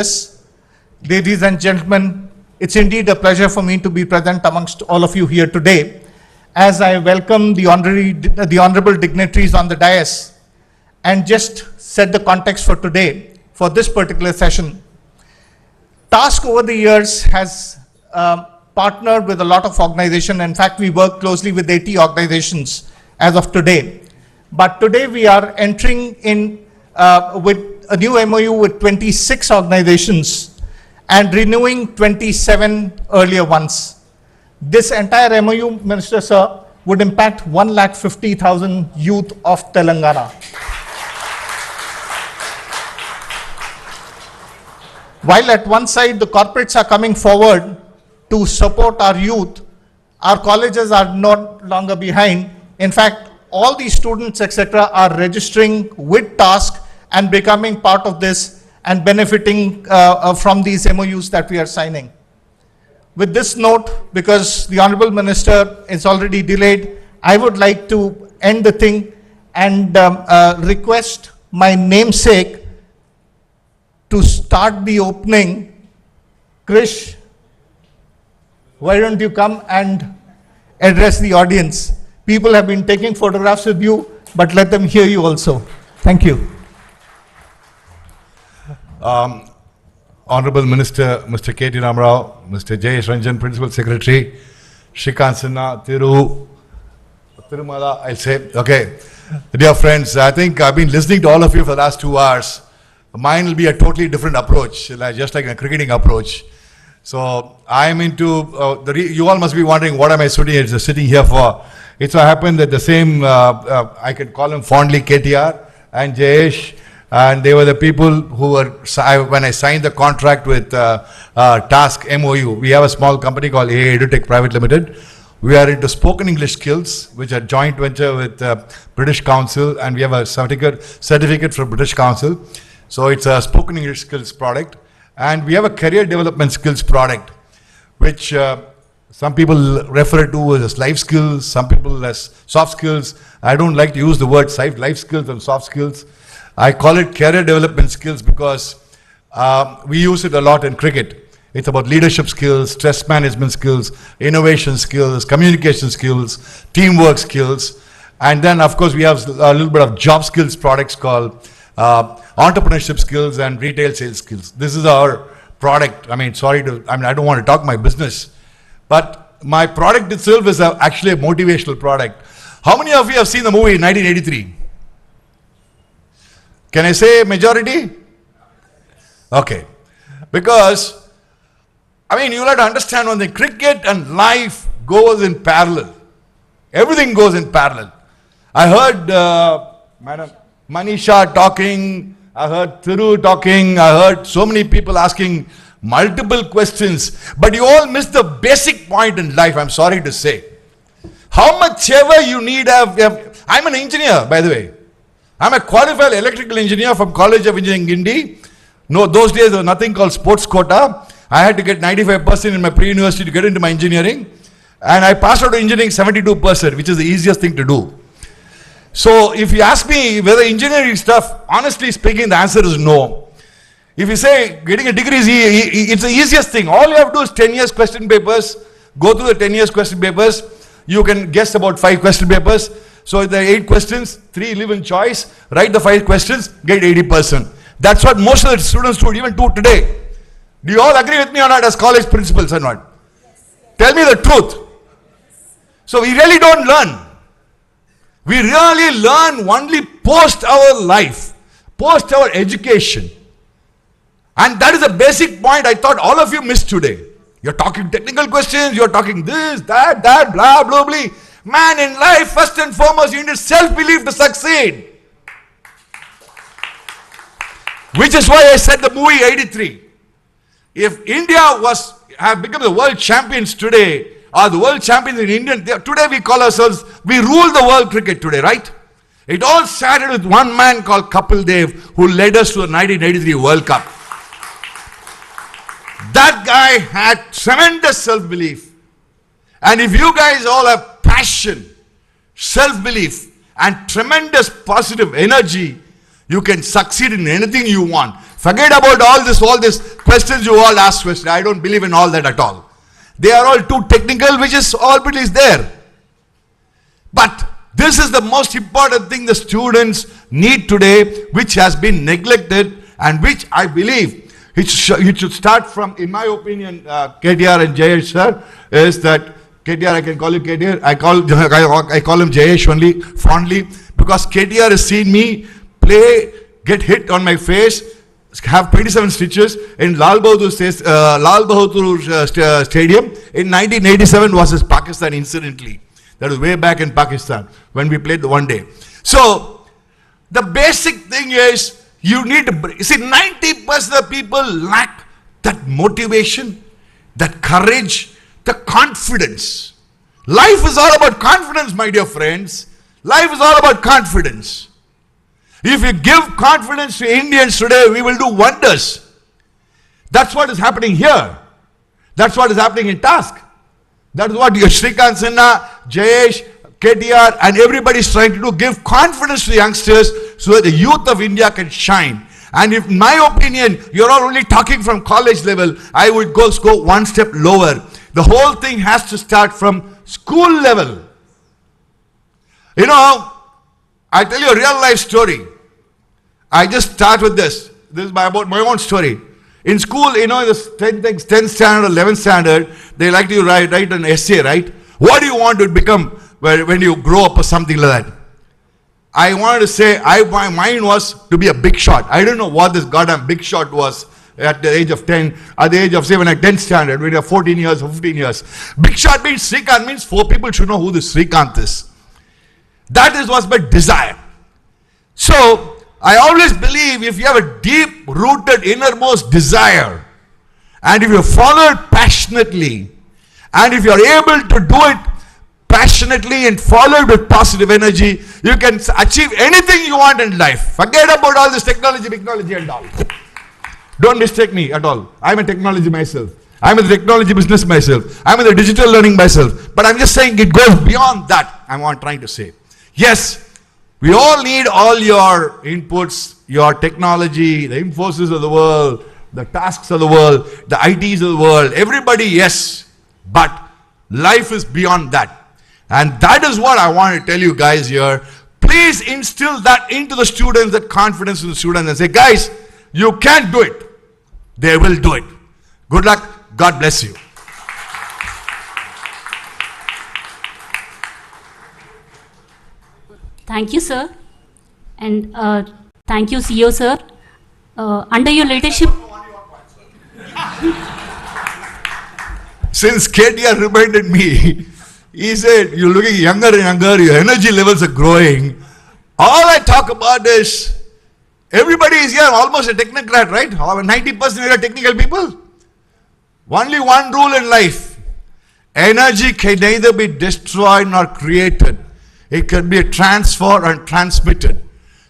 Yes, ladies and gentlemen, it's indeed a pleasure for me to be present amongst all of you here today as I welcome the honorable dignitaries on the dais and just set the context for today for this particular session. TASK over the years has partnered with a lot of organizations. In fact, we work closely with 80 organizations as of today. But today we are entering in with a new MoU with 26 organizations and renewing 27 earlier ones. This entire MoU, Minister Sir, would impact 150,000 youth of Telangana. While at one side the corporates are coming forward to support our youth, our colleges are no longer behind. In fact, all these students, etc., are registering with TASK and becoming part of this and benefiting from these MOUs that we are signing. With this note, because the Honorable Minister is already delayed, I would like to end the thing and request my namesake to start the opening. Krish, why don't you come and address the audience? People have been taking photographs with you, but let them hear you also. Thank you. Honorable Minister, Mr. KTR, Mr. Jayesh Ranjan, Principal Secretary, Shrikant Sinha, Tirumala, I'll say. Okay. Dear friends, I think I've been listening to all of you for the last 2 hours. Mine will be a totally different approach, just like a cricketing approach. So I'm into, you all must be wondering what am I sitting here for. It so happened that the same, I can call him fondly KTR and Jayesh, and they were the people who were, when I signed the contract with TASK MoU, we have a small company called AA EduTech Private Limited. We are into spoken English skills, which are joint venture with British Council, and we have a certificate from British Council. So it's a spoken English skills product. And we have a career development skills product, which some people refer to as life skills, some people as soft skills. I don't like to use the word life skills and soft skills. I call it career development skills because we use it a lot in cricket. It's about leadership skills, stress management skills, innovation skills, communication skills, teamwork skills. And then, of course, we have a little bit of job skills products called entrepreneurship skills and retail sales skills. This is our product. I don't want to talk my business, but my product itself is actually a motivational product. How many of you have seen the movie 1983? Can I say majority? Okay. Because, you'll have to understand when the cricket and life goes in parallel. Everything goes in parallel. I heard Madam Manisha talking, I heard Thiru talking, I heard so many people asking multiple questions, but you all missed the basic point in life, I'm sorry to say. How much ever you need, I'm an engineer, by the way. I'm a qualified electrical engineer from College of Engineering, Guindy. No, those days there was nothing called sports quota. I had to get 95% in my pre-university to get into my engineering. And I passed out of engineering 72%, which is the easiest thing to do. So if you ask me whether engineering stuff, honestly speaking, the answer is no. If you say getting a degree is it's the easiest thing. All you have to do is 10 years question papers, go through the 10 years question papers. You can guess about 5 question papers. So there are 8 questions, 3 live in choice, write the 5 questions, get 80%. That's what most of the students do, even do today. Do you all agree with me or not as college principals or not? Yes. Tell me the truth. So we really don't learn. We really learn only post our life, post our education. And that is the basic point I thought all of you missed today. You're talking technical questions, you're talking this, that, blah, blah, blah. Man, in life, first and foremost, you need self-belief to succeed. Which is why I said the movie 83. If India have become the world champions today, or the world champions in India, today we call ourselves, we rule the world cricket today, right? It all started with one man called Kapil Dev, who led us to the 1983 World Cup. That guy had tremendous self-belief. And if you guys all have passion, self-belief, and tremendous positive energy, You can succeed in anything you want. Forget about all this questions you all ask questions. I don't believe in all that at all. They are all too technical, which is all it is there. But this is the most important thing the students need today, which has been neglected and which I believe it should start from, in my opinion, KTR and Jayesh sir, is that KTR, I can call you KTR, I call him Jayesh only, fondly, because KTR has seen me play, get hit on my face, have 27 stitches in Lal Bahadur Stadium in 1987 versus Pakistan, incidentally. That was way back in Pakistan when we played the one day. So, the basic thing is, you need to, see, 90% of people lack that motivation, that courage, the confidence. Life is all about confidence, my dear friends. Life is all about confidence. If you give confidence to Indians today, we will do wonders. That's what is happening here. That's what is happening in Task. That is what Shrikant Sinha, Jayesh, KTR and everybody is trying to do. Give confidence to the youngsters so that the youth of India can shine. And if, in my opinion, you're all only talking from college level, I would go one step lower. The whole thing has to start from school level. You know, I'll tell you a real life story. I just start with this. This is about my own story. In school, you know, in the 10th standard, 11th standard, they like to write an essay, right? What do you want to become when you grow up or something like that? I wanted to say, my mind was to be a big shot. I don't know what this goddamn big shot was at the age of 10, at the age of, say, when I 10th standard, when you're 14 years or 15 years. Big shot means Srikant, means 4 people should know who this Srikant is. That was my desire. So, I always believe if you have a deep-rooted innermost desire, and if you follow it passionately, and if you are able to do it passionately and follow it with positive energy, you can achieve anything you want in life. Forget about all this technology and all. Don't mistake me at all. I'm a technology myself. I'm in the technology business myself. I'm in the digital learning myself. But I'm just saying it goes beyond that. I'm not trying to say. Yes, we all need all your inputs, your technology, the Infosys of the world, the tasks of the world, the ITs of the world, everybody, yes. But life is beyond that. And that is what I want to tell you guys here. Please instill that into the students, that confidence in the students, and say, guys, you can do it. They will do it. Good luck. God bless you. Thank you, sir. And thank you, CEO, sir. Under your leadership... Since KTR reminded me, he said, you're looking younger and younger, your energy levels are growing. All I talk about is, everybody is here almost a technocrat, right? 90% are technical people. Only one rule in life. Energy can neither be destroyed nor created. It can be transferred and transmitted.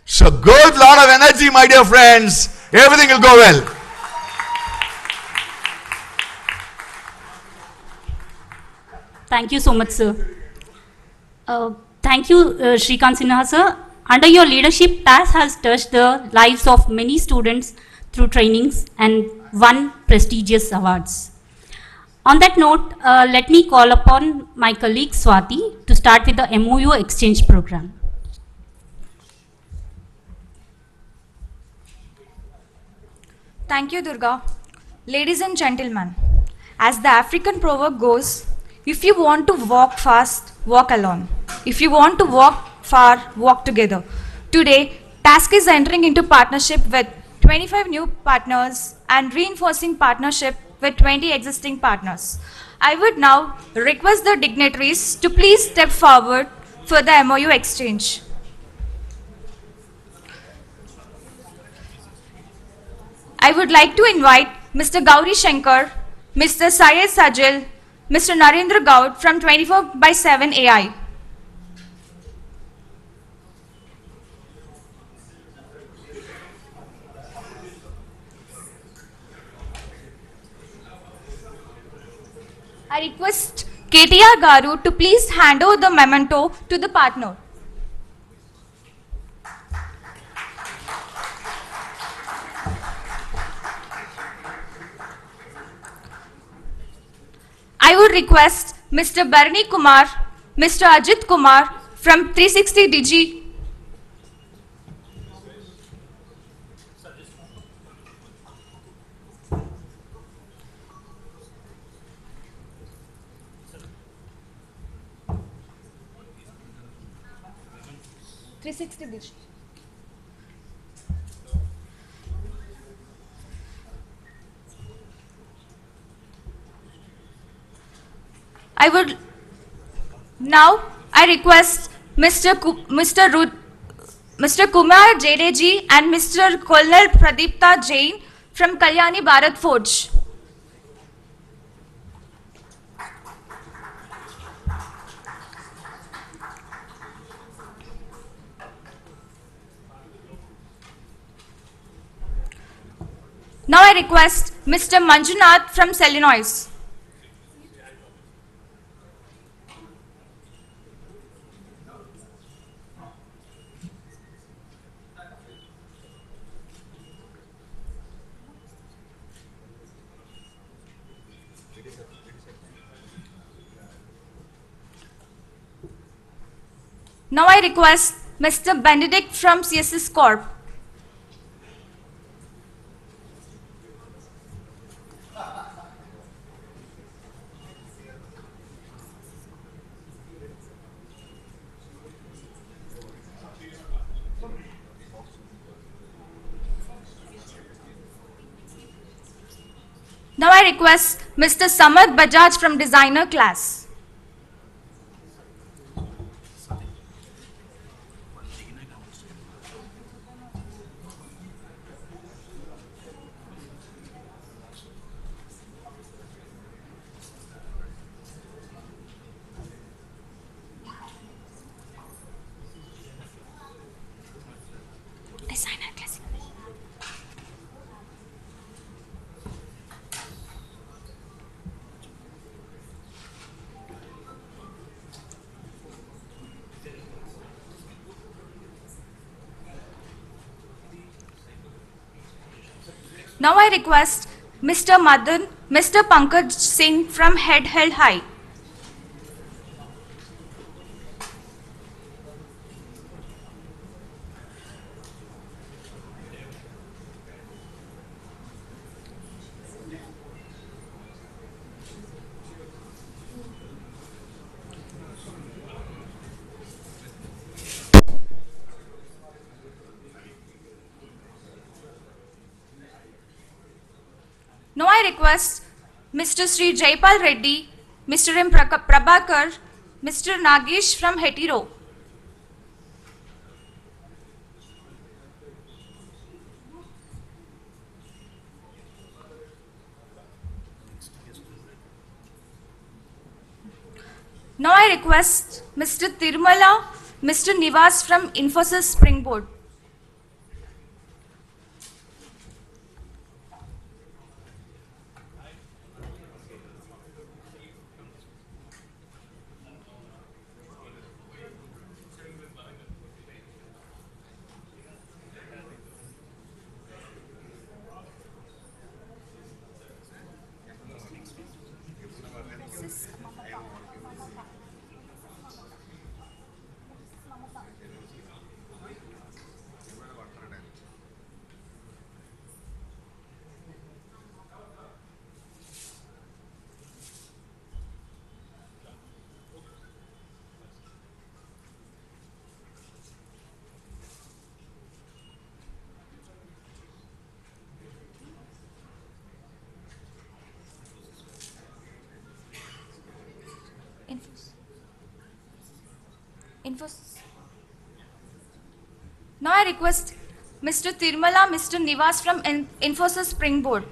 So good lot of energy, my dear friends. Everything will go well. Thank you so much, sir. Thank you, Shrikant Sinha, sir. Under your leadership, TAS has touched the lives of many students through trainings and won prestigious awards. On that note, let me call upon my colleague Swati to start with the MoU exchange program. Thank you, Durga. Ladies and gentlemen, as the African proverb goes, if you want to walk fast, walk alone. If you want to walk far, walk together. Today, TASK is entering into partnership with 25 new partners and reinforcing partnership with 20 existing partners. I would now request the dignitaries to please step forward for the MoU exchange. I would like to invite Mr. Gauri Shankar, Mr. Syed Sajil, Mr. Narendra Gaud from 24/7 AI. I request KTR Garu to please hand over the memento to the partner. I would request Mr. Barani Kumar, Mr. Ajit Kumar from 360 Digi. I request Mr. Kumar Jadeji and Mr. Colonel Pradipta Jain from Kalyani Bharat Forge. Now I request Mr. Manjunath from Selenois. Now I request Mr. Benedict from CSS Corp. Now I request Mr. Samad Bajaj from Designer Class. Designer Class. Now I request Mr. Madan, Mr. Pankaj Singh from Head Held High. Now I request Mr. Sri Jaipal Reddy, Mr. M. Prabhakar, Mr. Nagesh from Hetero. Now I request Mr. Tirumala, Mr. Nivas from Infosys Springboard. Now I request Mr. Tirumala, Mr. Nivas from Infosys Springboard.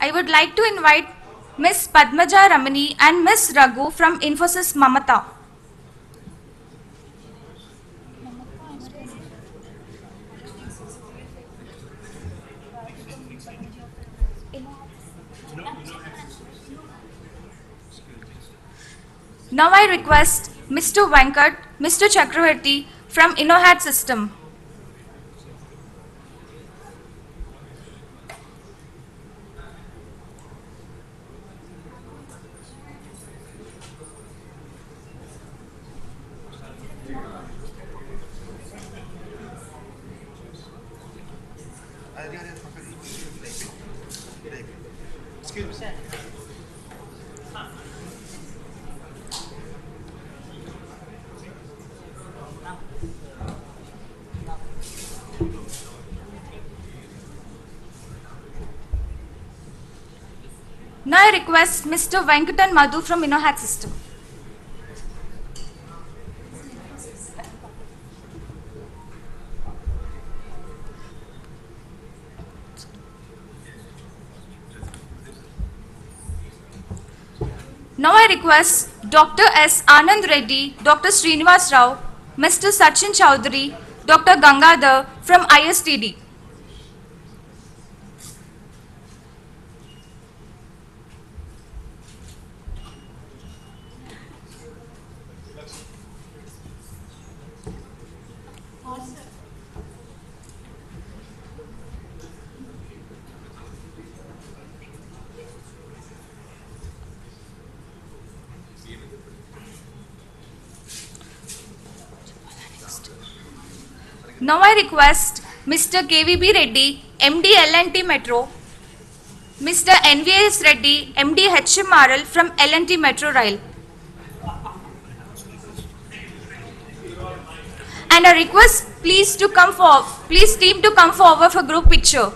I would like to invite Miss Padmaja Ramani and Miss Raghu from Infosys Mamata. Now I request Mr. Venkat, Mr. Chakravarti from InnoHat system. Now I request Mr. Venkat and Madhu from InnoHat system. Now I request Dr. S. Anand Reddy, Dr. Srinivas Rao, Mr. Sachin Chowdhury, Dr. Gangadhar from ISTD. Now I request Mr. KVB Reddy, MD L&T Metro, Mr. NVS Reddy, MD HMRL from L&T Metro Rail. And I request please team to come forward for group picture.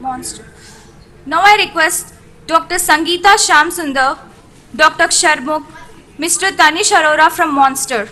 Monster. Now I request Dr. Sangeeta Shamsundar, Dr. Sharmukh, Mr. Tanish Arora from Monster.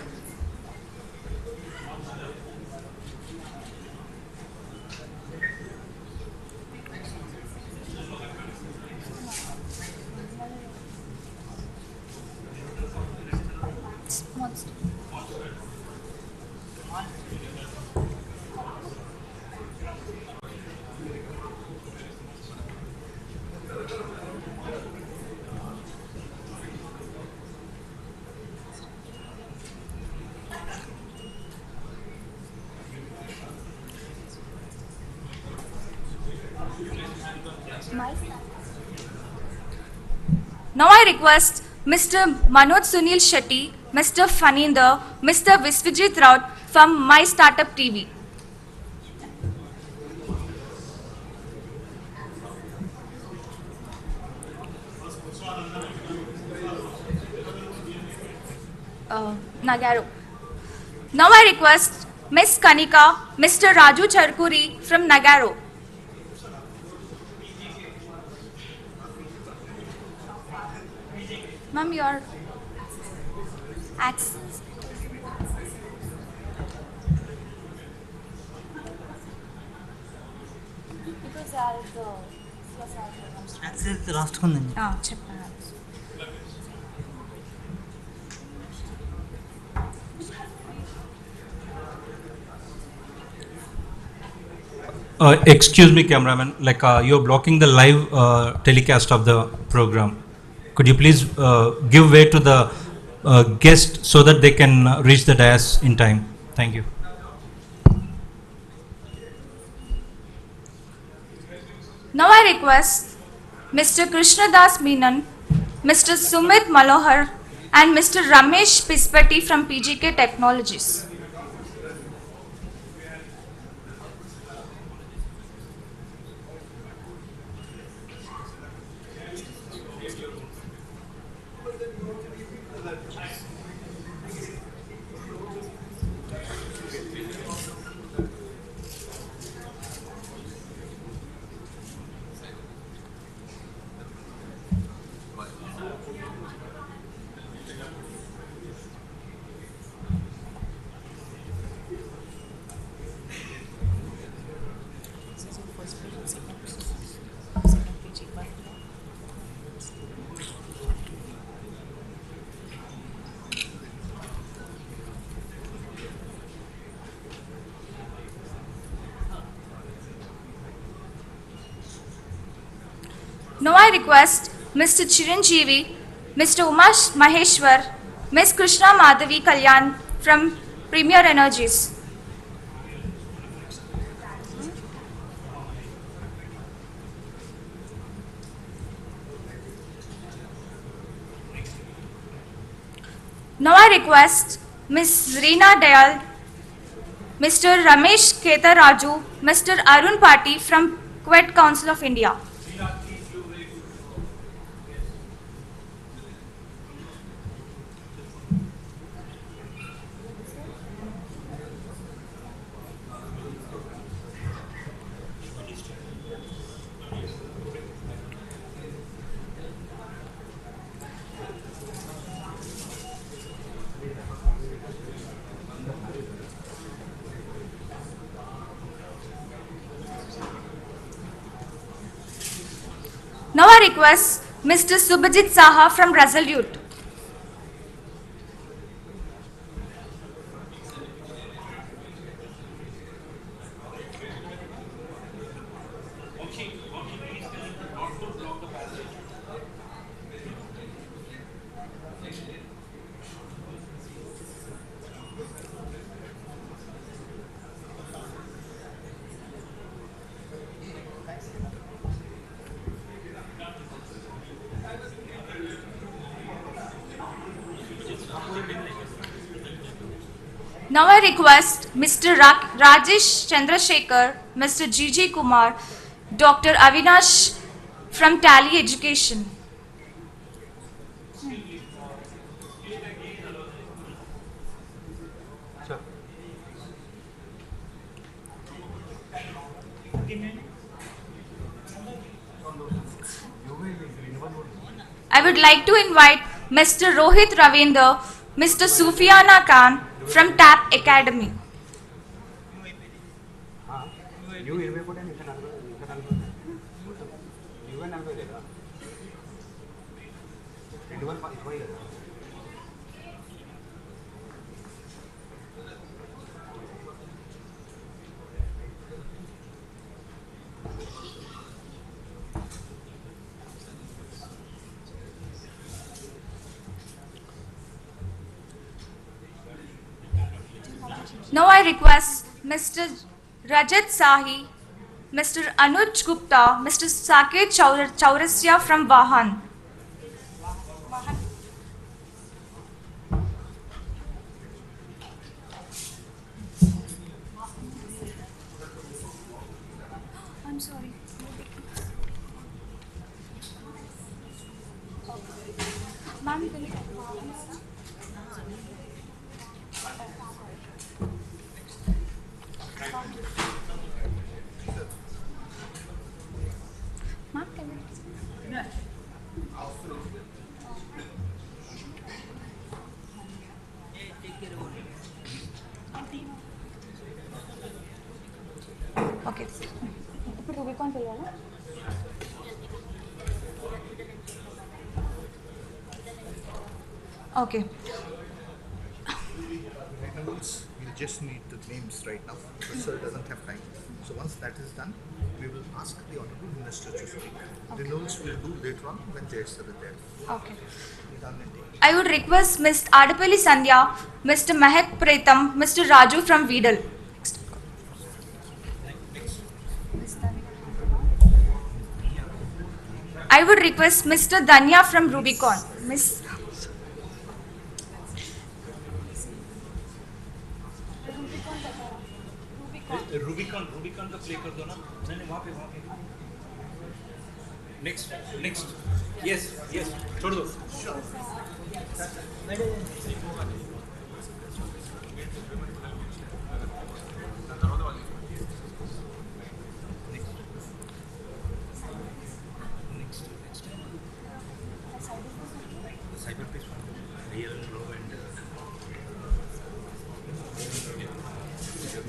Now I request Mr. Manoj Sunil Shetty, Mr. Faninder, Mr. Visvajit Raut from My Startup TV. Nagaro. Now I request Miss Kanika, Mr. Raju Charkuri from Nagaro. Ma'am, your access. Accident రాసుకుందండి. చెప్పండి. Excuse me, cameraman, you're blocking the live telecast of the program. Could you please give way to the guest so that they can reach the dais in time? Thank you. Now I request Mr. Krishnadas Menon, Mr. Sumit Malohar and Mr. Ramesh Pispati from PGK Technologies. Now I request Mr. Chiranjeevi, Mr. Umash Maheshwar, Ms. Krishna Madhavi Kalyan from Premier Energies. Now I request Ms. Reena Dayal, Mr. Ramesh Ketaraju, Mr. Arun Pati from Quet Council of India. Now I request Mr. Subhajit Saha from Resolute. Now I request Mr. Rajesh Chandrasekhar, Mr. G.G. Kumar, Dr. Avinash from Tally Education. I would like to invite Mr. Rohit Ravindra, Mr. Sufiana Khan from TAP Academy. Now I request Mr. Rajat Sahi, Mr. Anuj Gupta, Mr. Saket Chaurasya from Vahan. I'm sorry. Ma'am, okay. ఇప్పుడు రూబికాన్ వెళ్ళాలా? Okay. We'll just need the names right now. The sir doesn't have time. So once that is done, we will ask the Honorable Minister to speak. The notes we'll do later on when Jay sir is there. Okay. I would request Ms. Adapalli Sandhya, Mr. Mahek Pretam, Mr. Raju from Vidal. I would request Mr. Danya from Rubicon. Miss. Rubicon का play कर दो ना. नहीं वहाँ पे. Next. Yes. छोड़ दो.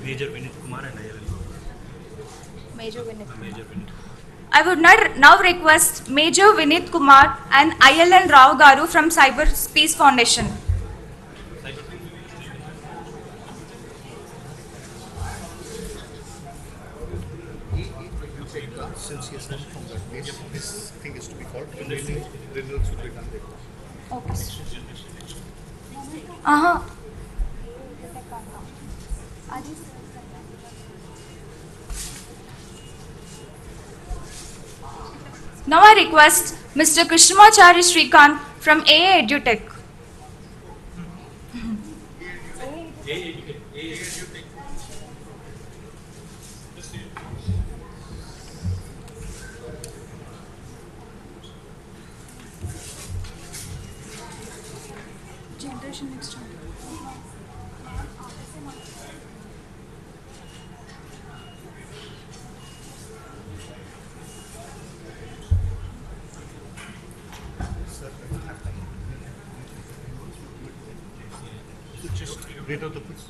Major Vinit Kumar and ILL. Major Vinit. I would now request Major Vinit Kumar and ILN Rao Garu from Cyber Space Foundation. Since he has come from the Major Police everything is to be followed. Renewals will be done there. Okay. Uh-huh. Now I request Mr. Krishnamachari Srikanth from AA Edutech. Generation next. Just read out the quiz.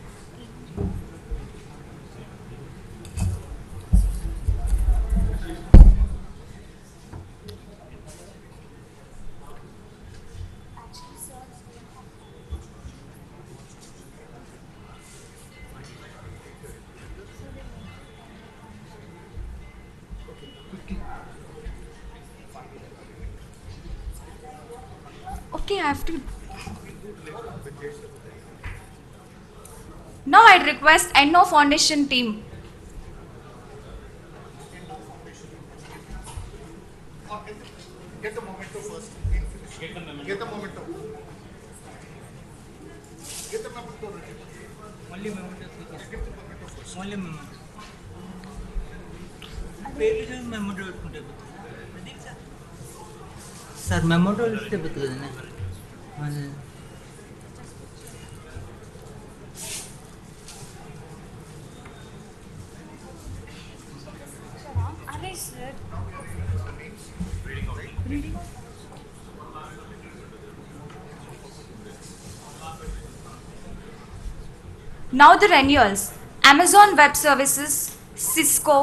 Okay, I have to. Now I'd request NO Foundation team. Get the memento first. Get the memento. Get the memento. Get the memento. Only memento. Only memento. పేర్లు చూసి memento పెట్టుకుంటే sir memento ఇస్తే పెట్టుకుందండి Now the renewals. Amazon Web Services, Cisco,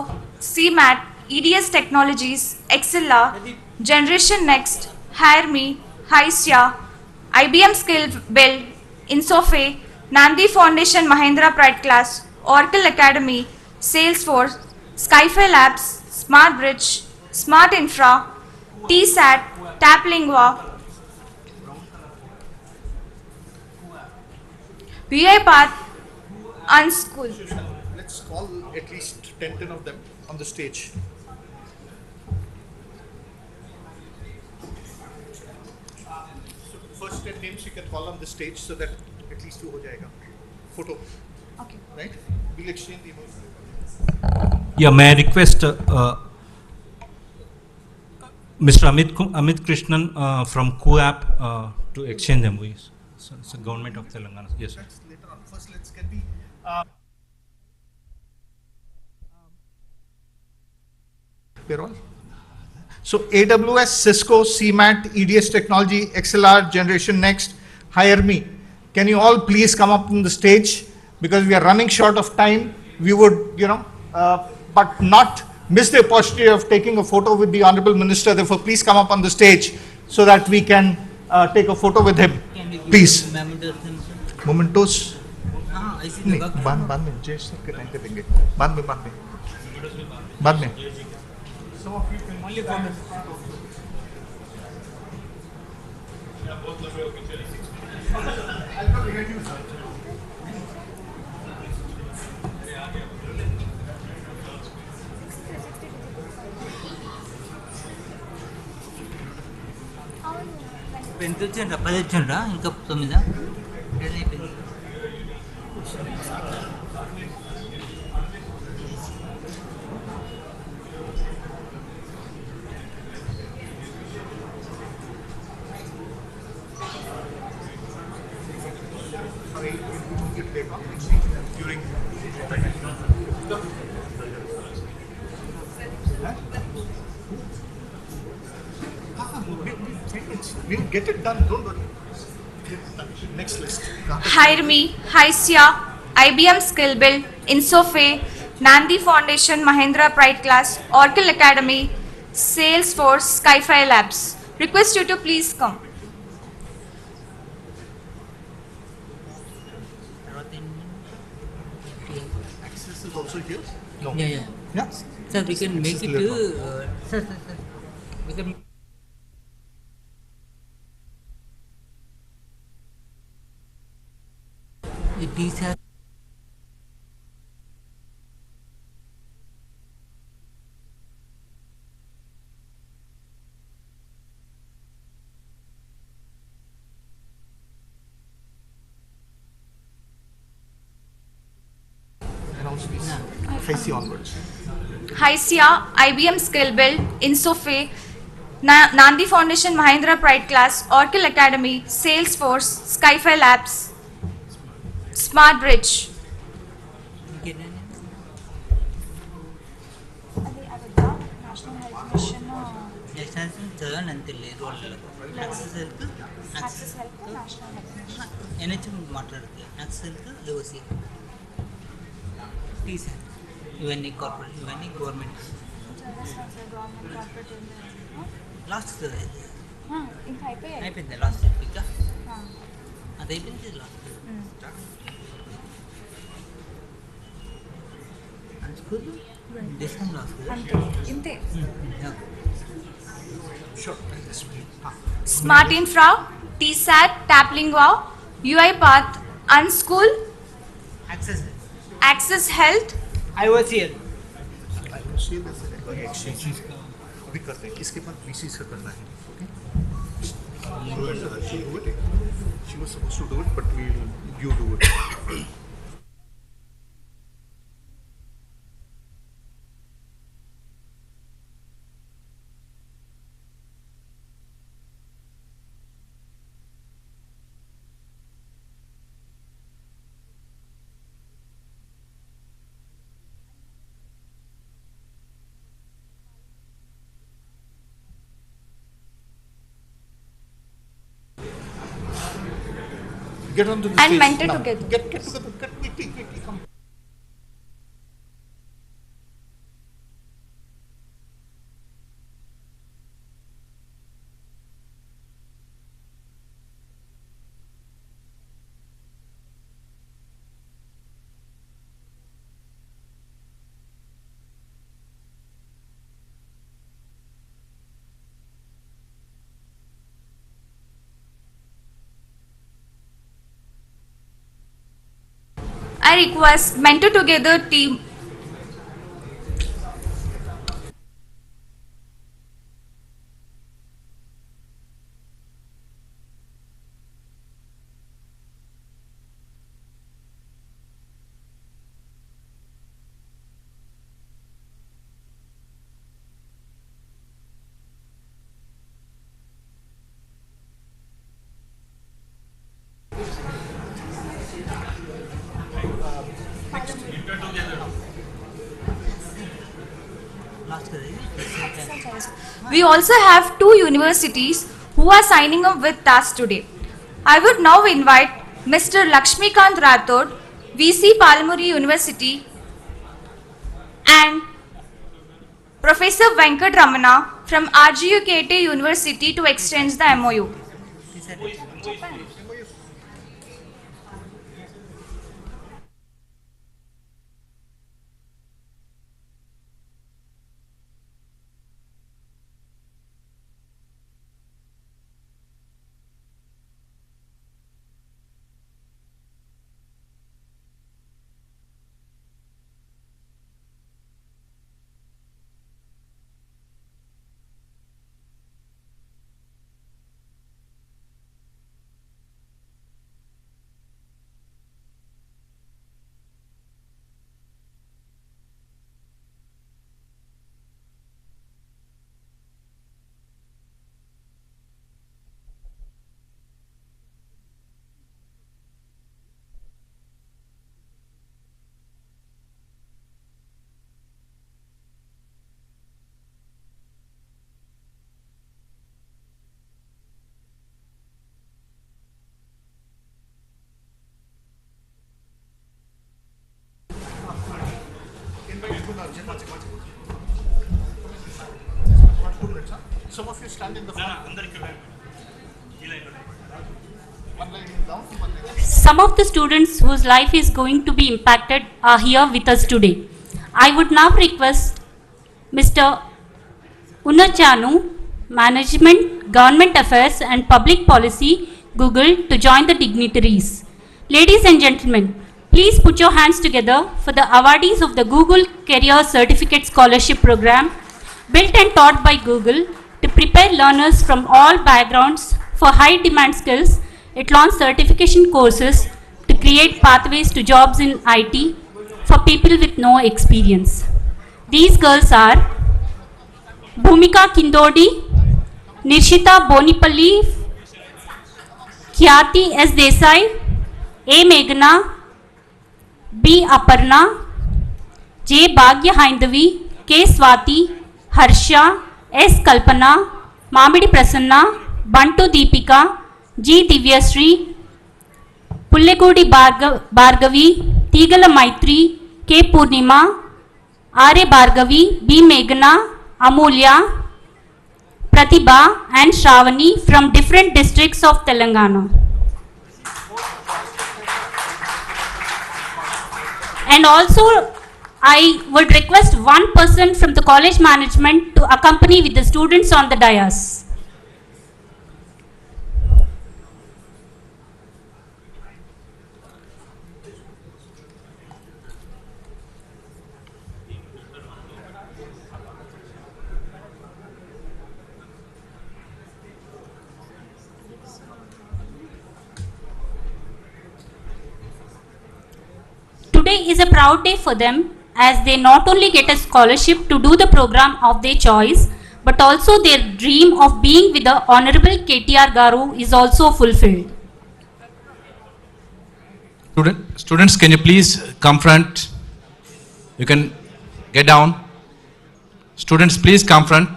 CMAT, EDS Technologies, Excella, Generation Next, Hire Me, Hysia, IBM Skill Build, Insofe, Nandi Foundation Mahindra Pride Class, Oracle Academy, Salesforce, Skyfi Labs, Smart Bridge, Smart Infra, TSAT, Taplingua, VI Path, Unschool. Let's call at least 10 of them on the stage. So first 10 names you can call on the stage so that at least two ho jayega. Photo. Okay. Right? We'll exchange the emoji. Yeah, may I request Mr. Amit Krishnan from QApp to exchange them, please. So it's the government of Telangana. Yes, sir. That's later on. First, let's get the. We're all. So AWS, Cisco, CMAT, EDS Technology, XLR, Generation Next, Hire Me. Can you all please come up on the stage because we are running short of time. We would, but not miss the opportunity of taking a photo with the Honorable Minister. Therefore, please come up on the stage so that we can take a photo with him. Please. Mementos. नहीं बाद में जय sir के time पे देंगे बाद में ఎంత వచ్చాండ్రా 10 వచ్చాండ్రా ఇంకా 9 అయిపోయింది We'll get it done, don't worry. Next list. Hire Me, Hysia, IBM Skill Build, Insofe, Nandi Foundation Mahindra Pride Class, Oracle Academy, Salesforce, Skyfi Labs. Request you to please come. Access is also here? No. Yeah. Yeah. Sir, we can make Access it later on. sir. We can TCR Announce please. Face you onwards. Hysia, IBM Skill Build, Insofe, Nandi Foundation Mahindra Pride Class, Oracle Academy, Salesforce, Skyfi Labs, Smart Bridge. చదవండి అంతే రోజుల్లో access health NHM మాట్లాడుతుంది access health యువసి TC ఇవన్నీ corporate ఇవన్నీ government last అయిపోయింది last ఇంకా అది అయిపోయింది లాస్ట్ డిస్కౌంట్ లాస్ట్ ఇంతే. Sure. Smart Infra, TSAT, Taplingwa, UiPath, Unschool, access Access Health, IOCL अभी करते हैं इसके बाद VCs का करना है okay she was supposed to do it but you do it get onto the and stage mentor now. together. Get together, get quickly, come. I request Mentor Together team. We also have two universities who are signing up with us today. I would now invite Mr. Lakshmikant Rathod, VC Palamuri University, and Professor Venkat Ramana from RGU KT University to exchange the MoU. Some of you stand in the front. One line down, one line. Some of the students whose life is going to be impacted are here with us today. I would now request Mr. Unachanu, Management, Government Affairs and Public Policy, Google, to join the dignitaries. Ladies and gentlemen, Please put your hands together for the awardees of the Google Career Certificate Scholarship Program, built and taught by Google to prepare learners from all backgrounds for high demand skills. It launched certification courses to create pathways to jobs in IT for people with no experience. These girls are Bhumika Kindodi, Nirshita Bonipalli, Khyati S. Desai, A. Meghna, B. Aparna, J. Bhagya Haindavi, K. Swati, Harsha, S. Kalpana, Mamidi Prasanna, Bantu Deepika, G. Divyasri, Pullegudi Bhargavi, Tigala Maitri, K. Purnima, R. A. Bhargavi, B. Meghna, Amulya, Pratibha and Shravani from different districts of Telangana. And also, I would request one person from the college management to accompany with the students on the dais. Today is a proud day for them as they not only get a scholarship to do the program of their choice, but also their dream of being with the Honorable KTR Garu is also fulfilled. Students, can you please come front? You can get down. Students, please come front.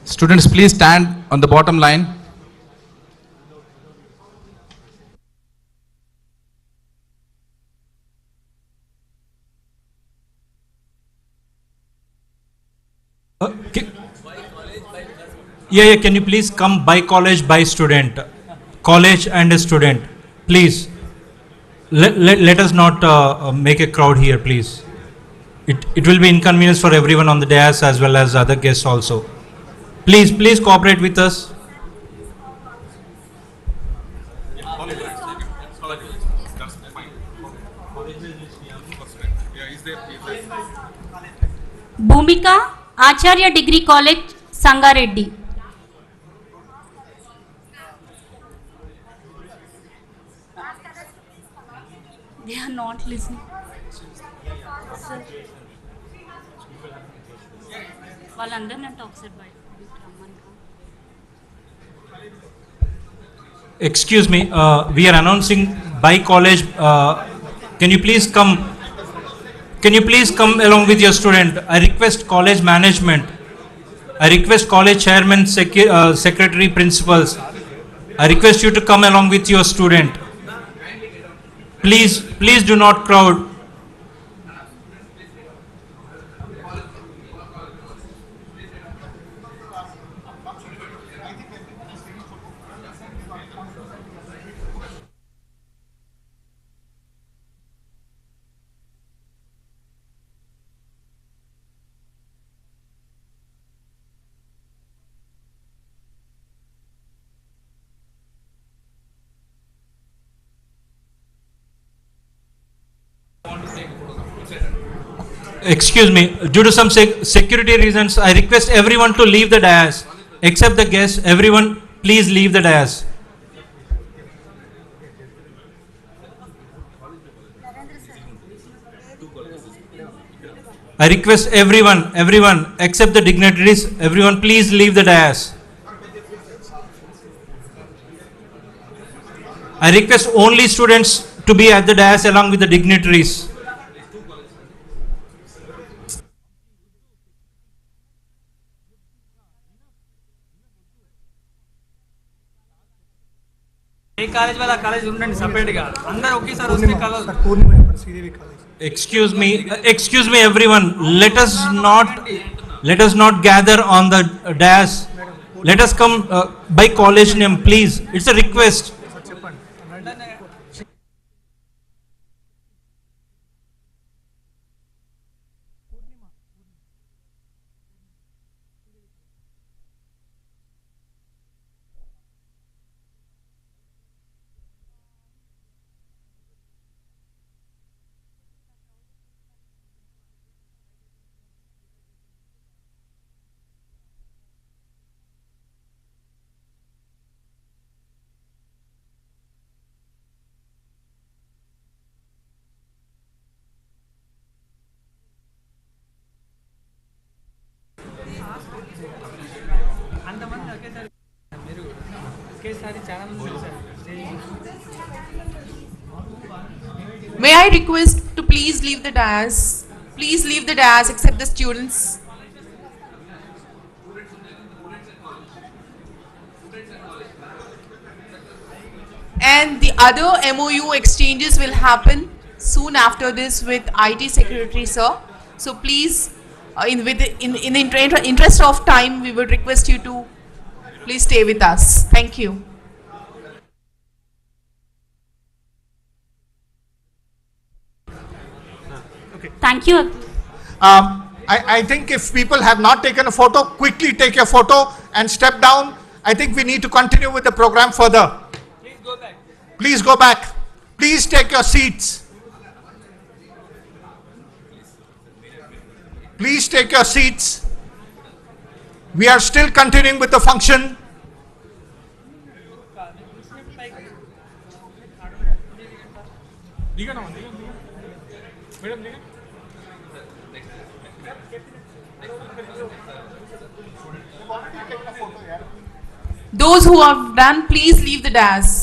Students, please stand on the bottom line. Yeah, can you please come by college, by student? College and a student. Please. Let us not make a crowd here, please. It will be inconvenience for everyone on the dais as well as other guests also. Please cooperate with us. Bhumika, Acharya Degree College, Sangareddy. They are not listening. వాళ్ళందరినీ అంటే ఒకసారి బయట Excuse me, we are announcing by college. Can you please come? Can you please come along with your student? I request college management. I request college chairman, secretary, principals. I request you to come along with your student. Please do not crowd. Excuse me, due to some security reasons, I request everyone to leave the dais. Except the guests, everyone please leave the dais. I request everyone except the dignitaries, everyone please leave the dais. I request only students to be at the dais along with the dignitaries. A college వాళ్ళ college ఉండండి సపరేట్గా అందరూ ఒకేసారి వస్తే college Excuse me everyone, let us not gather on the dais. Let us come by college name, please. It's a request. ఒకేసారి చాలా మంది వచ్చారు. May I request to please leave the dais? Please leave the dais except the students. And the other MoU exchanges will happen soon after this with IT Secretary Sir. So please, in the interest of time, we would request you to please stay with us. Thank you. Thank you. I think if people have not taken a photo, quickly take your photo and step down. I think we need to continue with the program further. Please go back. Please go back. Please take your seats. Please take your seats. We are still continuing with the function. Those who have done, please leave the dais.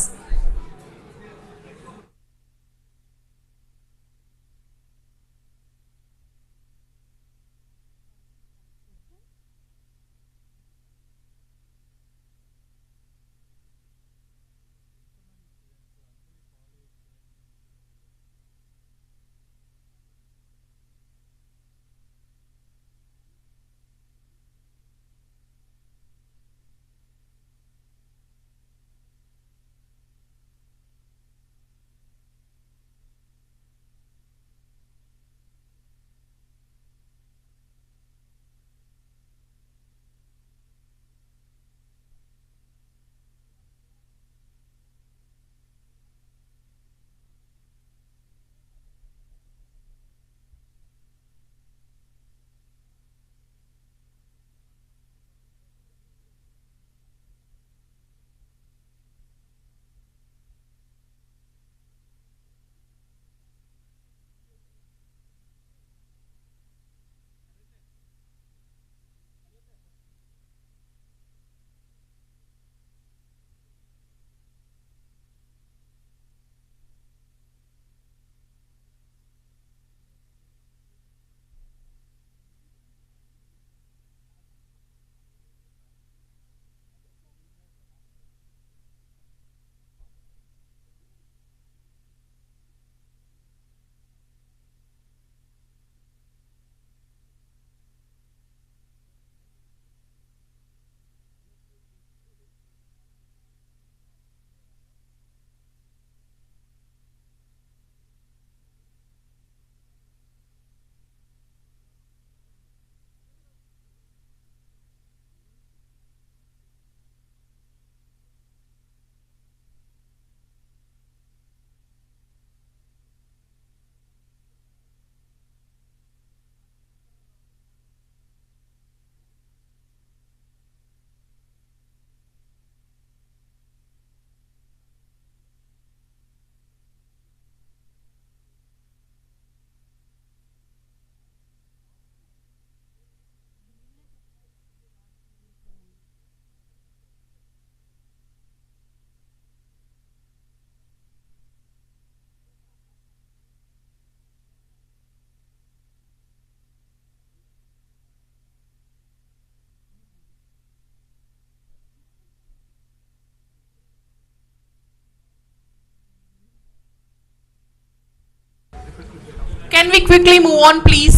Can we quickly move on, please?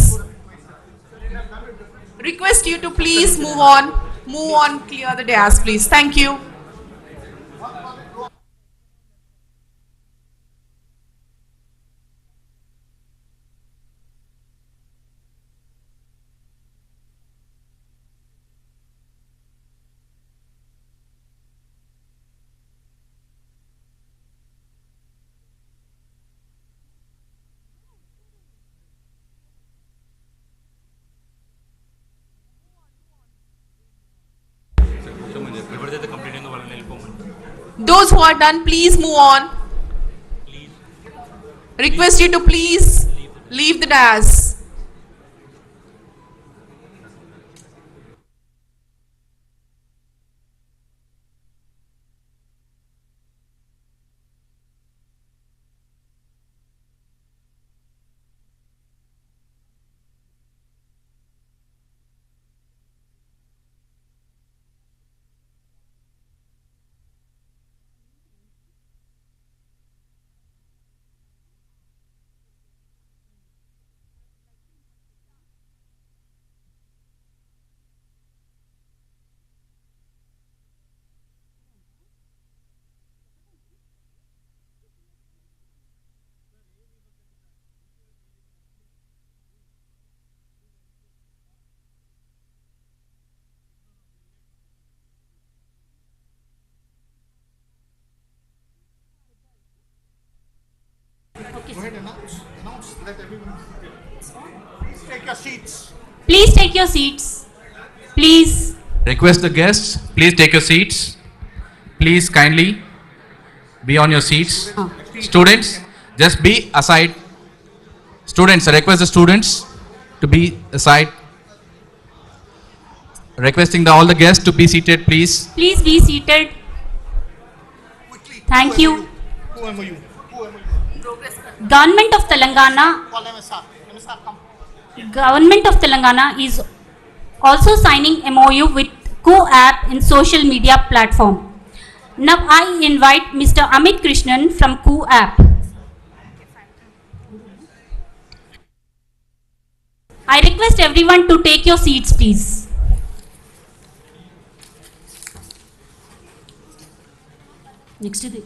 Request you to please move on, clear the dais, please. Thank you. Those who are done, please move on. Request you to please leave the dais. Take your seats. Please take your seats. Please. Request the guests, please take your seats. Please kindly be on your seats. Students, just be aside. Students, I request the students to be aside. Requesting all the guests to be seated, please. Please be seated. Thank you. Who am you? Government of Telangana. Call MSR. MSR, come. Government of Telangana is also signing MoU with Co-app in social media platform. Now I invite Mr. Amit Krishnan from Co-app. I request everyone to take your seats, please. Next is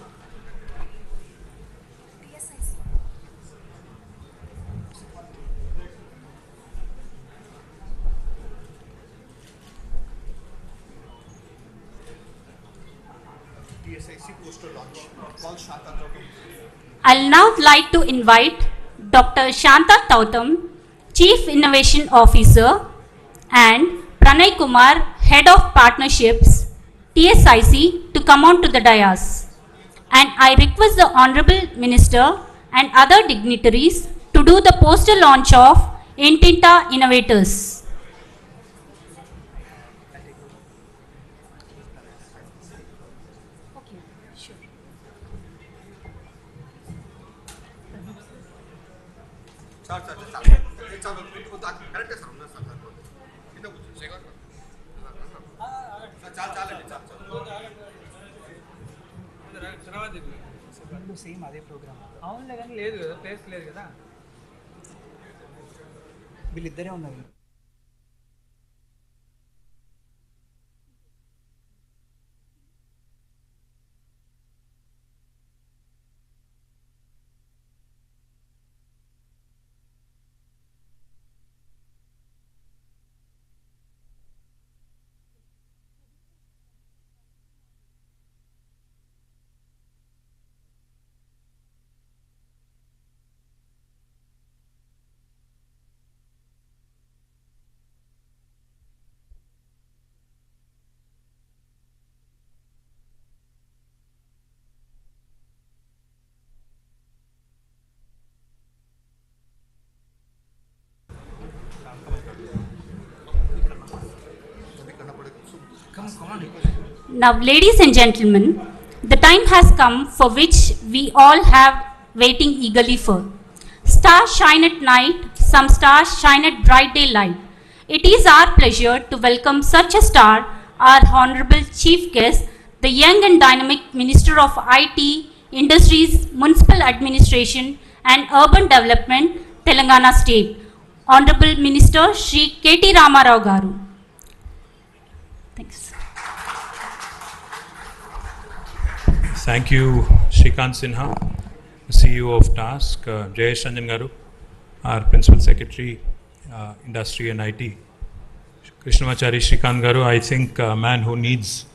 I'll now like to invite Dr. Shanta Tautam, Chief Innovation Officer, and Pranay Kumar, Head of Partnerships, TSIC, to come on to the dais. And I request the Honorable Minister and other dignitaries to do the poster launch of Intinta Innovators. Same అదే programme అవునులే కానీ లేదు కదా place లేదు కదా వీళ్ళిద్దరే ఉన్నారు Now, ladies and gentlemen, the time has come for which we all have waiting eagerly for. Stars shine at night, some stars shine at bright daylight. It is our pleasure to welcome such a star, our Honorable Chief Guest, the young and dynamic Minister of IT, Industries, Municipal Administration and Urban Development, Telangana State, Honorable Minister Shri KT Ramarao Garu. Thanks. Thank you, Shrikant Sinha, CEO of Task, Jayesh Ranjan Garu, our Principal Secretary, Industry and IT, Krishnamachari Shrikant Garu, I think a man who needs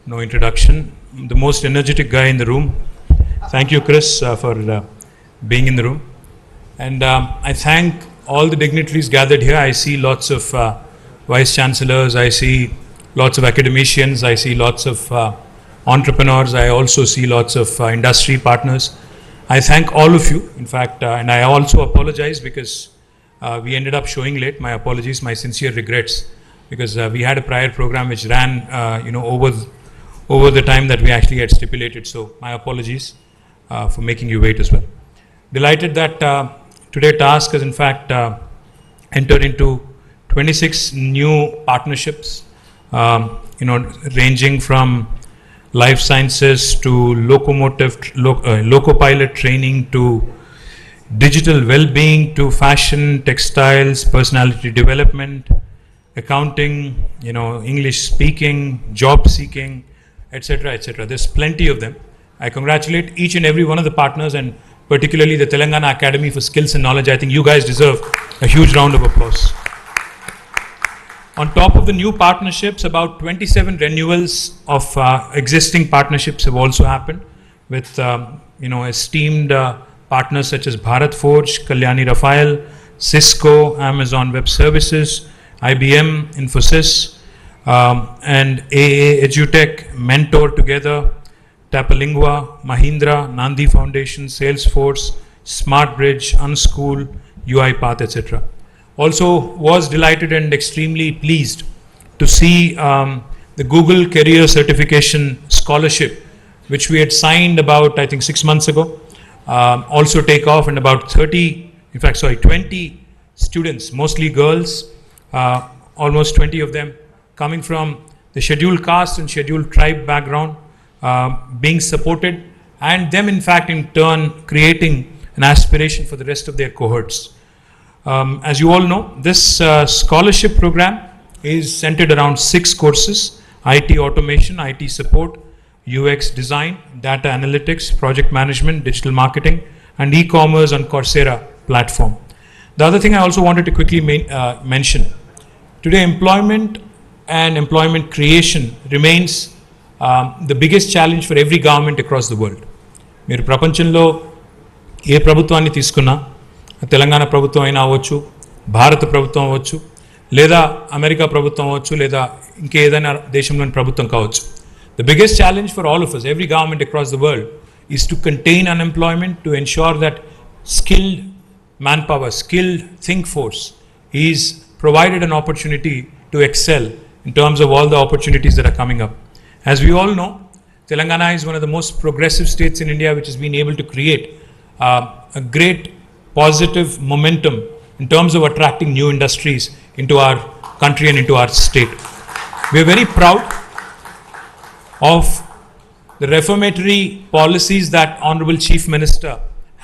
no introduction, the most energetic guy in the room. Thank you, Chris, for being in the room. And I thank all the dignitaries gathered here. I see lots of Vice Chancellors, I see lots of academicians, I see lots of entrepreneurs, I also see lots of industry partners. I thank all of you, in fact, and I also apologize because we ended up showing late. My apologies, my sincere regrets, because we had a prior program which ran over the time that we actually had stipulated. So my apologies for making you wait as well. Delighted that today Task has in fact entered into 26 new partnerships, ranging from life sciences to loco-pilot training to digital well-being to fashion, textiles, personality development, accounting, English speaking, job seeking, etc., etc. There's plenty of them. I congratulate each and every one of the partners, and particularly the Telangana Academy for Skills and Knowledge. I think you guys deserve a huge round of applause. On top of the new partnerships, about 27 renewals of existing partnerships have also happened with esteemed partners such as Bharat Forge, Kalyani Rafael, Cisco, Amazon Web Services, IBM, Infosys, and AA Edutech, Mentor Together, Tapalingua, Mahindra, Nandi Foundation, Salesforce, SmartBridge, Unschool, UiPath, etc. Also was delighted and extremely pleased to see the Google Career Certification Scholarship, which we had signed about, I think, 6 months ago, also take off, and about 20 students, mostly girls, almost 20 of them, coming from the scheduled caste and scheduled tribe background, being supported, and them in fact in turn creating an aspiration for the rest of their cohorts. As you all know, this scholarship program is centered around 6 courses: IT automation, IT support, UX design, data analytics, project management, digital marketing, and e-commerce on Coursera platform. The other thing I also wanted to quickly mention, today employment and employment creation remains the biggest challenge for every government across the world. మీరు ప్రపంచంలో ఏ ప్రభుత్వాన్ని తీసుకున్నా, తెలంగాణ ప్రభుత్వం అయినా అవ్వచ్చు, భారత ప్రభుత్వం అవ్వచ్చు, లేదా అమెరికా ప్రభుత్వం అవ్వచ్చు, లేదా ఇంకేదైనా దేశంలోని ప్రభుత్వం కావచ్చు. The biggest challenge for all of us, every government across the world, is to contain unemployment, to ensure that skilled manpower, skilled think force is provided an opportunity to excel in terms of all the opportunities that are coming up. As we all know, Telangana is one of the most progressive states in India, which has been able to create a great positive momentum in terms of attracting new industries into our country and into our state. We are very proud of the reformatory policies that Honorable Chief Minister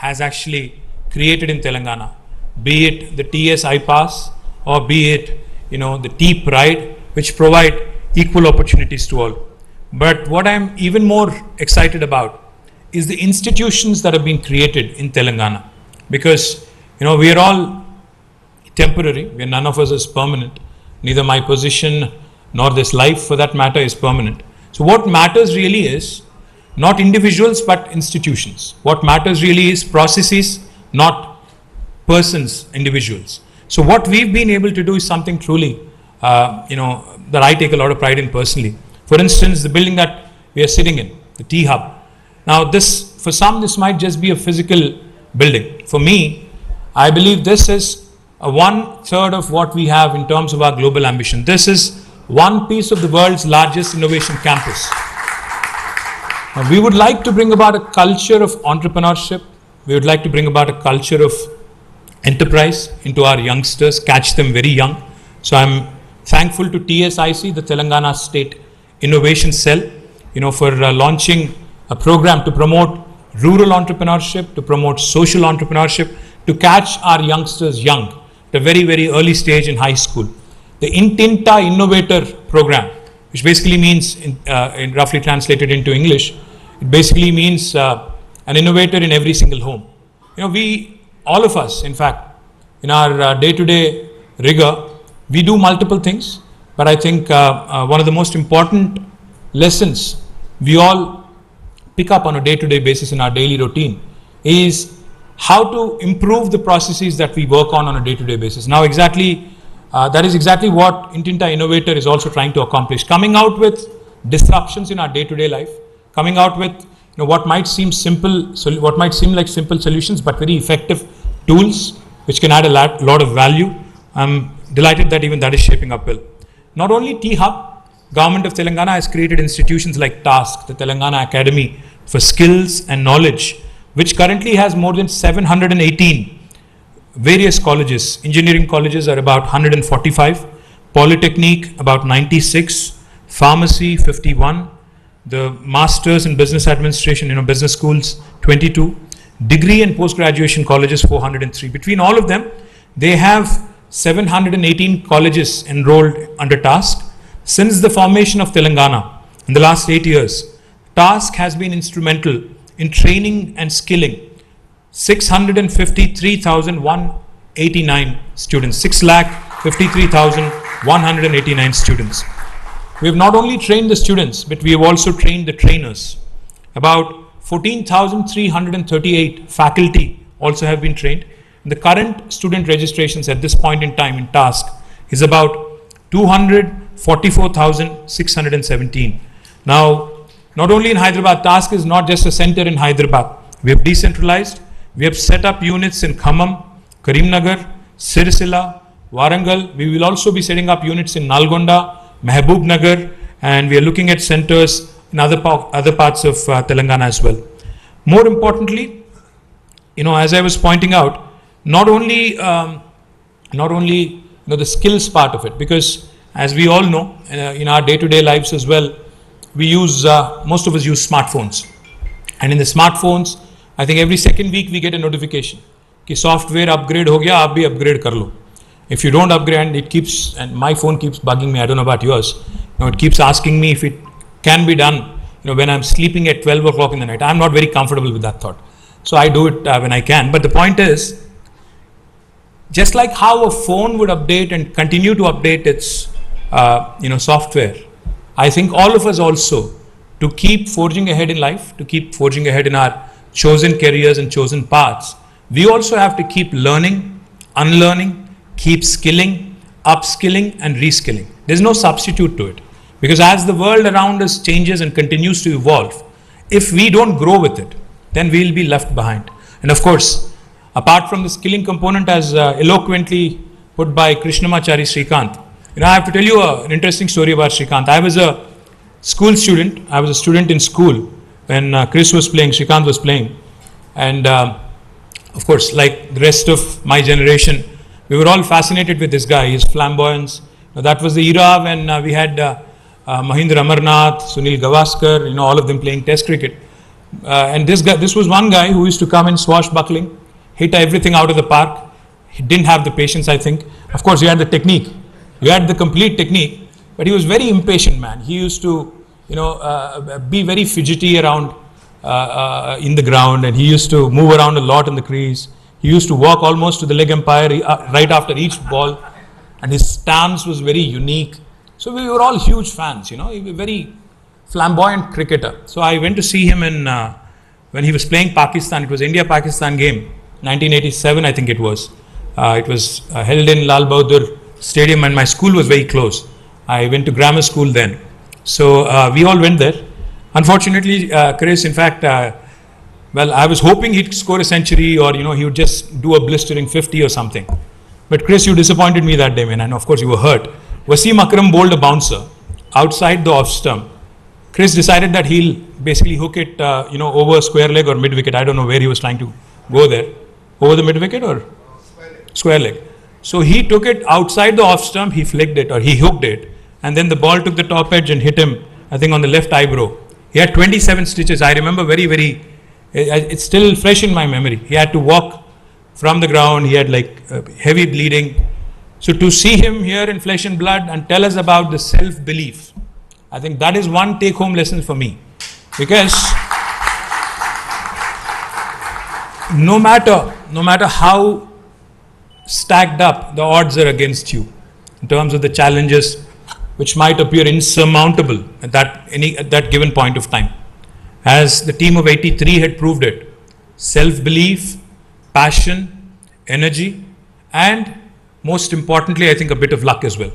has actually created in Telangana, be it the TS iPass or be it, the T Pride, which provide equal opportunities to all. But what I'm even more excited about is the institutions that have been created in Telangana, because we are all temporary. None of us is permanent. Neither my position nor this life, for that matter, is permanent. So what matters really is not individuals but institutions. What matters really is processes, not persons, individuals. So what we've been able to do is something truly, that I take a lot of pride in personally. For instance, the building that we are sitting in, the T Hub. Now for some, this might just be a physical building. For me, I believe this is a 1/3 of what we have in terms of our global ambition. This is one piece of the world's largest innovation campus. Now, we would like to bring about a culture of entrepreneurship. We would like to bring about a culture of enterprise into our youngsters, catch them very young. So I'm thankful to TSIC, the Telangana State Innovation Cell, for launching a program to promote rural entrepreneurship, to promote social entrepreneurship, to catch our youngsters young at a very, very early stage in high school. The Intinta Innovator program, which basically means, in roughly translated into English, it basically means an innovator in every single home. All of us, in fact, in our day-to-day rigor, we do multiple things, but I think one of the most important lessons we all pick up on a day-to-day basis in our daily routine is how to improve the processes that we work on a day-to-day basis. Now, that is exactly what Intinta Innovator is also trying to accomplish. Coming out with disruptions in our day-to-day life, coming out with what might seem like simple solutions, but very effective tools which can add a lot of value. I'm delighted that even that is shaping up well. Not only T-Hub, Government of Telangana has created institutions like TASK, the Telangana Academy for Skills and Knowledge, which currently has more than 718 various colleges. Engineering colleges are about 145, Polytechnic about 96, Pharmacy 51, the Masters in Business Administration, business schools 22, degree and post-graduation colleges 403. Between all of them, they have 718 colleges enrolled under TASK. Since the formation of Telangana in the last 8 years, TASK has been instrumental in training and skilling 653,189 students, 6,53,189 students. We have not only trained the students, but we have also trained the trainers. About 14,338 faculty also have been trained. The current student registrations at this point in time in task is about 244,617. Now, not only in Hyderabad, task is not just a center in Hyderabad. We have decentralized. We have set up units in Khammam, Karimnagar, Sirisila, Warangal. We will also be setting up units in Nalgonda, Mehboob Nagar, and we are looking at centers in other parts of Telangana as well. More importantly, as I was pointing out, not only the skills part of it, because as we all know, in our day-to-day lives as well, we use, most of us use smartphones. And in the smartphones, I think every second week we get a notification कि software upgrade हो गया, आप भी upgrade कर लो. If you don't upgrade, it keeps, and my phone keeps bugging me, I don't know about yours, it keeps asking me if it can be done, when I'm sleeping at 12 o'clock in the night. I'm not very comfortable with that thought. So I do it when I can. But the point is, just like how a phone would update and continue to update its software, I think all of us also, to keep forging ahead in life, to keep forging ahead in our chosen careers and chosen paths, we also have to keep learning, unlearning, keep skilling, upskilling and reskilling. There's no substitute to it. Because as the world around us changes and continues to evolve, if we don't grow with it, then we'll be left behind. And of course, apart from the skilling component as eloquently put by Krishnamachari Srikanth, I have to tell you an interesting story about Srikanth. I was a school student. I was a student in school when Chris was playing, Srikanth was playing. And of course, like the rest of my generation, we were all fascinated with this guy, his flamboyance. That was the era when we had Mahindra Amarnath, Sunil Gavaskar, all of them playing test cricket. And this was one guy who used to come in swashbuckling, hit everything out of the park. He didn't have the patience, I think. Of course, he had the technique. He had the complete technique, but he was very impatient, man. He used to, be very fidgety around in the ground, and he used to move around a lot in the crease. He used to walk almost to the leg umpire right after each ball, and his stance was very unique. So we were all huge fans, He was a very flamboyant cricketer. So I went to see him when he was playing Pakistan. It was India-Pakistan game, 1987, I think it was. It was held in Lal Bahadur Stadium, and my school was very close. I went to grammar school then. So we all went there. Unfortunately, Chris, in fact, I was hoping he'd score a century or, he would just do a blistering 50 or something. But Chris, you disappointed me that day, man, and of course you were hurt. Wasim Akram bowled a bouncer outside the off stump. Chris decided that he'll basically hook it, over square leg or mid wicket. I don't know where he was trying to go there. Over the mid wicket or? Square leg. So he took it outside the off stump, he flicked it or he hooked it, and then the ball took the top edge and hit him, I think, on the left eyebrow. He had 27 stitches. I remember very, it's still fresh in my memory. He had to walk from the ground. He had heavy bleeding. So to see him here in flesh and blood and tell us about the self-belief, I think that is one take-home lesson for me. Because no matter how stacked up the odds are against you in terms of the challenges which might appear insurmountable at that given point of time, as the team of 83 had proved it, self-belief, passion, energy, and most importantly, I think a bit of luck as well.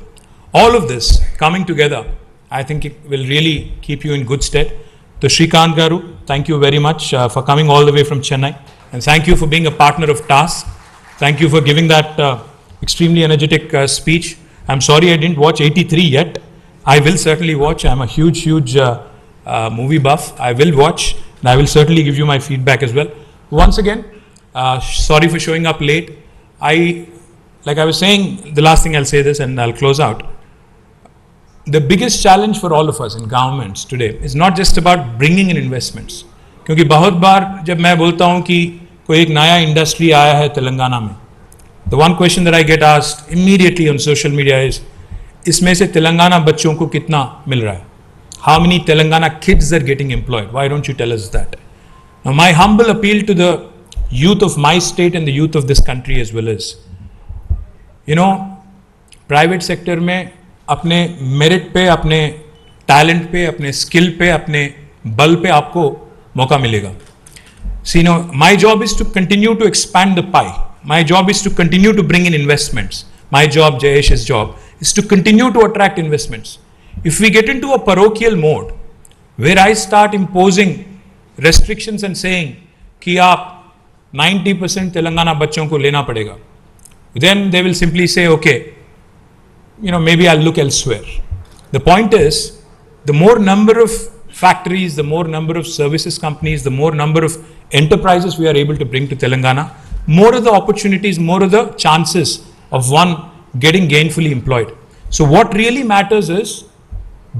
All of this coming together, I think it will really keep you in good stead. So Srikanth Garu, thank you very much for coming all the way from Chennai, and thank you for being a partner of task. Thank you for giving that extremely energetic speech. I'm sorry I didn't watch 83 yet. I will certainly watch. I'm a huge movie buff. I will watch, and I will certainly give you my feedback as well. Once again, sorry for showing up late. Like I was saying, the last thing I'll say this and I'll close out. The biggest challenge for all of us in governments today is not just about bringing in investments. क्योंकि बहुत बार जब मैं बोलता हूँ कि कोई एक नया इंडस्ट्री आया है तेलंगाना में, the one question that I get asked immediately on social media is, इसमें से तेलंगाना बच्चों को कितना मिल रहा है? How many Telangana kids are getting employed? Why don't you tell us that? Now my humble appeal to the youth of my state and the youth of this country as well is, private sector में अपने merit पे, अपने talent पे, अपने skill पे, अपने बल पे आपको मौका मिलेगा. See, my job is to continue to expand the pie. My job is to continue to bring in investments. My job, Jayesh's job, is to continue to attract investments. If we get into a parochial mode, where I start imposing restrictions and saying कि आप 90% तेलंगाना बच्चों को लेना पड़ेगा, then they will simply say, okay, maybe I'll look elsewhere. The point is, the more number of factories, the more number of services companies, the more number of enterprises we are able to bring to Telangana, more of the opportunities, more of the chances of one getting gainfully employed. So what really matters is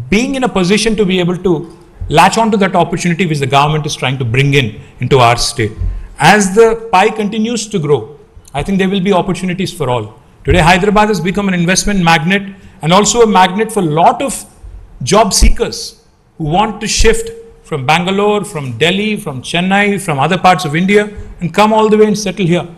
being in a position to be able to latch onto that opportunity which the government is trying to bring into our state. As the pie continues to grow, I think there will be opportunities for all. Today, Hyderabad has become an investment magnet and also a magnet for a lot of job seekers who want to shift from Bangalore, from Delhi, from Chennai, from other parts of India and come all the way and settle here.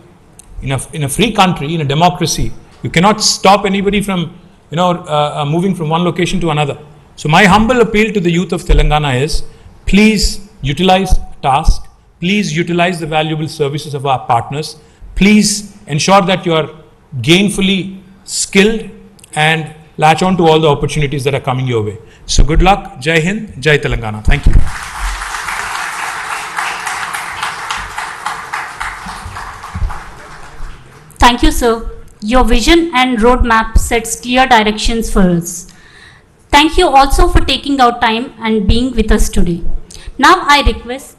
In a free country, in a democracy, you cannot stop anybody from moving from one location to another. So my humble appeal to the youth of Telangana is, please utilize task, please utilize the valuable services of our partners, please ensure that you are gainfully skilled and latch on to all the opportunities that are coming your way. So good luck, Jai Hind, Jai Telangana. Thank you. Thank you, sir. Your vision and roadmap sets clear directions for us. Thank you also for taking out time and being with us today. Now I request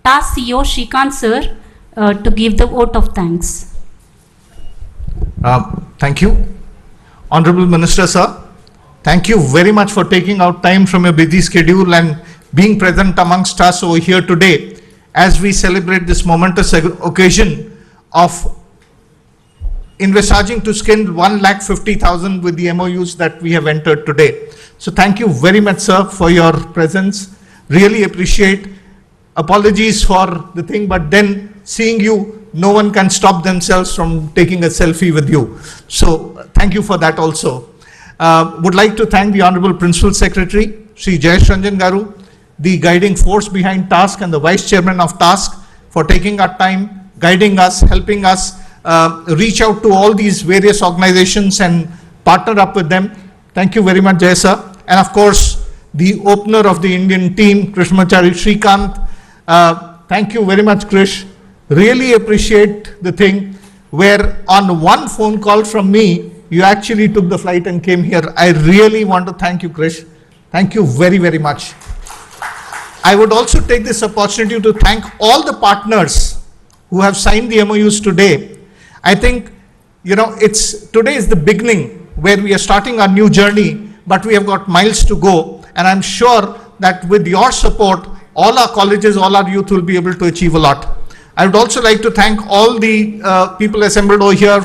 TAS CEO Shrikant sir to give the vote of thanks. Thank you. Honorable Minister sir, thank you very much for taking out time from your busy schedule and being present amongst us over here today as we celebrate this momentous occasion of envisaging to skill 150,000 with the MoUs that we have entered today. So thank you very much, sir, for your presence. Really appreciate. Apologies for the thing, but then seeing you, no one can stop themselves from taking a selfie with you. So thank you for that also. Would like to thank the Honorable Principal Secretary, Sri Jayesh Ranjan Garu, the guiding force behind TASK and the Vice Chairman of TASK for taking our time, guiding us, helping us reach out to all these various organizations and partner up with them. Thank you very much, Jay sir. And of course, the opener of the Indian team, Krishnamachari Shrikant. Thank you very much, Krish. Really appreciate the thing where on one phone call from me, you actually took the flight and came here. I really want to thank you, Krish. Thank you very, very much. I would also take this opportunity to thank all the partners who have signed the MoUs today. I think, today is the beginning where we are starting our new journey, but we have got miles to go. And I'm sure that with your support, all our colleges, all our youth will be able to achieve a lot. I would also like to thank all the people assembled over here